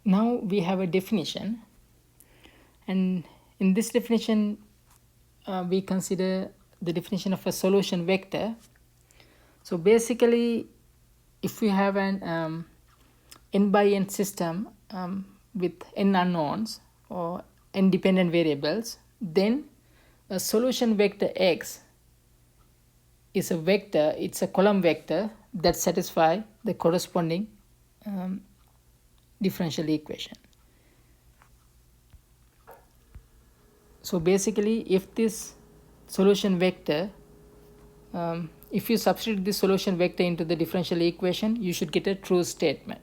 Now we have a definition, and in this definition we consider the definition of a solution vector. So basically, if we have an n by n system with n unknowns or n dependent variables, then a solution vector x is a vector, it's a column vector that satisfies the corresponding differential equation. So basically, if this solution vector, if you substitute this solution vector into the differential equation, you should get a true statement.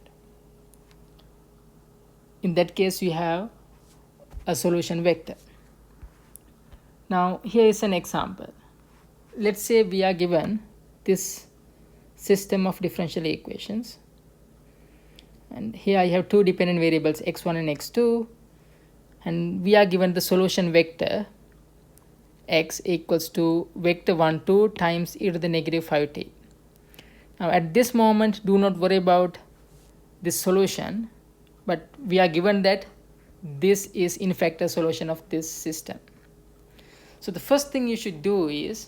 In that case, you have a solution vector. Now here is an example. Let's say we are given this system of differential equations, and here I have two dependent variables x1 and x2, and we are given the solution vector x equals to vector 1 2 times e to the negative 5t. Now at this moment, do not worry about this solution, but we are given that this is in fact a solution of this system. So the first thing you should do is,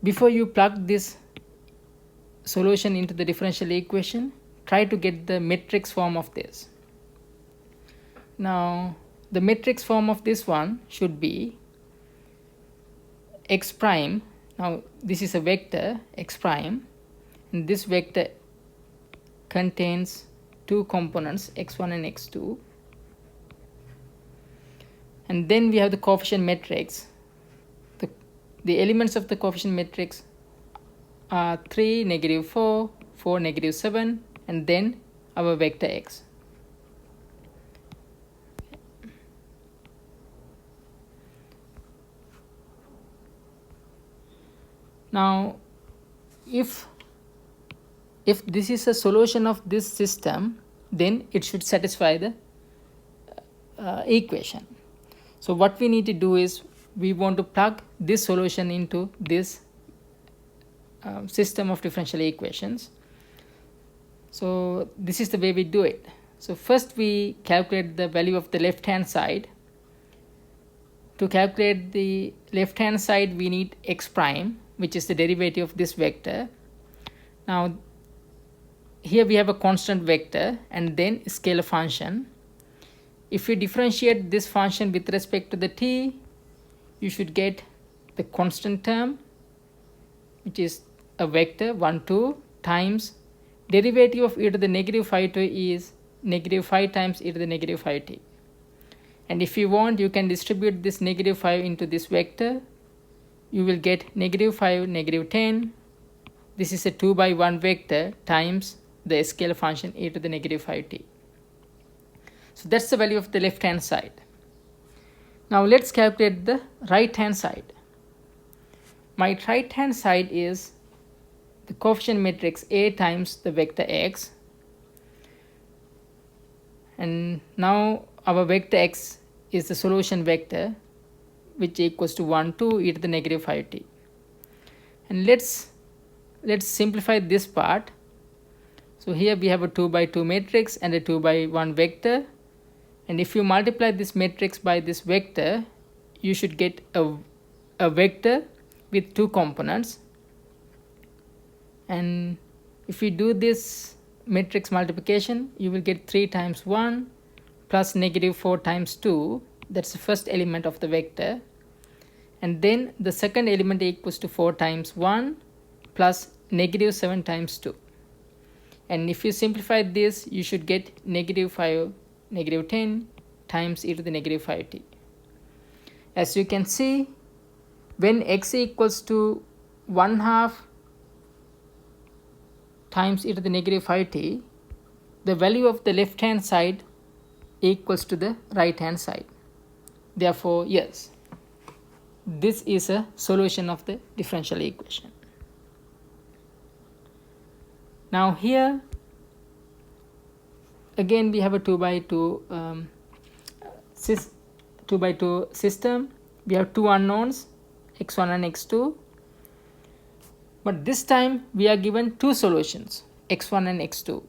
before you plug this solution into the differential equation, try to get the matrix form of this. Now the matrix form of this one should be x prime. Now this is a vector x prime, and this vector contains two components x1 and x2, and then we have the coefficient matrix. The elements of the coefficient matrix are 3 negative 4 4 negative 7, and then our vector x. Now if this is a solution of this system, then it should satisfy the equation. So what we need to do is, we want to plug this solution into this system of differential equations. So this is the way we do it. So first we calculate the value of the left hand side. To calculate the left hand side, we need x prime, which is the derivative of this vector. Now here we have a constant vector and then scalar function. If you differentiate this function with respect to the t, you should get the constant term, which is a vector 1 2 times derivative of e to the negative 5t is negative 5 times e to the negative 5t. And if you want, you can distribute this negative 5 into this vector. You will get negative 5 negative 10. This is a 2 by 1 vector times the scalar function e to the negative 5t. So that's the value of the left hand side. Now let's calculate the right hand side. My right hand side is the coefficient matrix A times the vector x, and now our vector x is the solution vector, which equals to 1 2 e to the negative 5t. And let's simplify this part. So here we have a 2 by 2 matrix and a 2 by 1 vector, and if you multiply this matrix by this vector, you should get a vector with two components. And if you do this matrix multiplication, you will get 3 times 1 plus negative 4 times 2. That's the first element of the vector. And then the second element equals to 4 times 1 plus negative 7 times 2. And if you simplify this, you should get negative 5 negative 10 times e to the negative 5t. As you can see, when x equals to 1/2 times e to the negative 5t, the value of the left hand side equals to the right hand side. Therefore, yes, this is a solution of the differential equation. Now here again we have a 2 by 2 system. We have two unknowns, x1 and x2, but this time we are given two solutions, x1 and x2.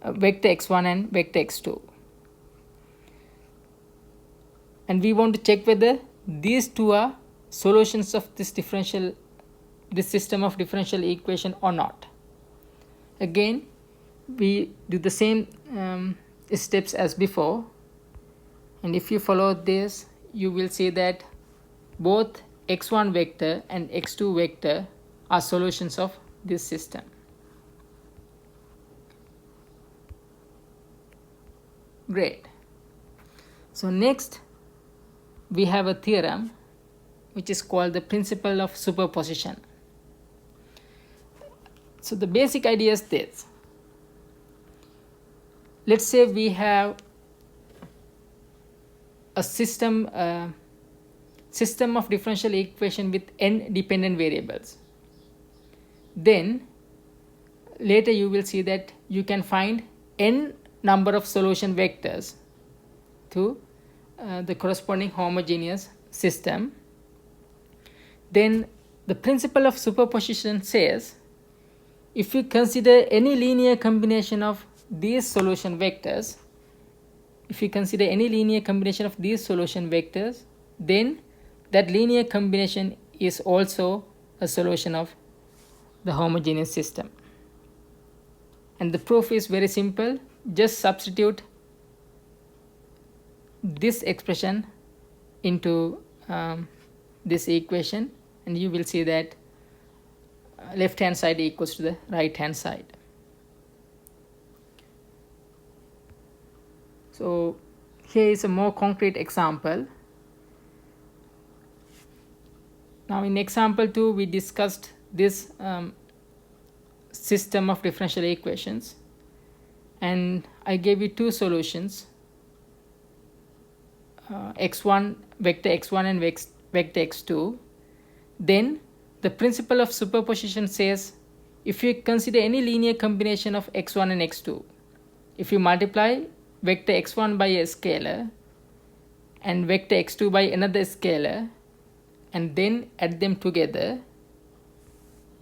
vector x1 and vector x2. And we want to check whether these two are solutions of this system of differential equation or not. Again, we do the same steps as before, and if you follow this, you will see that both x1 vector and x2 vector are solutions of this system. Great. So next we have a theorem which is called the principle of superposition. So the basic idea is this. Let's say we have a system of differential equation with n dependent variables. Then later you will see that you can find n number of solution vectors to the corresponding homogeneous system. Then the principle of superposition says, if you consider any linear combination of these solution vectors, then that linear combination is also a solution of the homogeneous system. And the proof is very simple. Just substitute this expression into this equation, and you will see that left hand side equals to the right hand side. So here is a more concrete example. Now in example 2 we discussed this system of differential equations, and I gave you two solutions, x1 vector x1 and vector x2. Then the principle of superposition says, if you consider any linear combination of x1 and x2, if you multiply vector x1 by a scalar and vector x2 by another scalar and then add them together,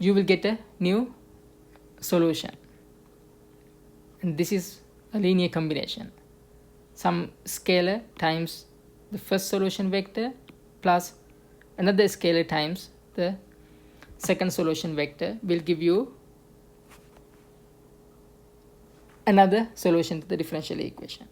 you will get a new solution. And this is a linear combination. Some scalar times the first solution vector plus another scalar times the second solution vector will give you another solution to the differential equation.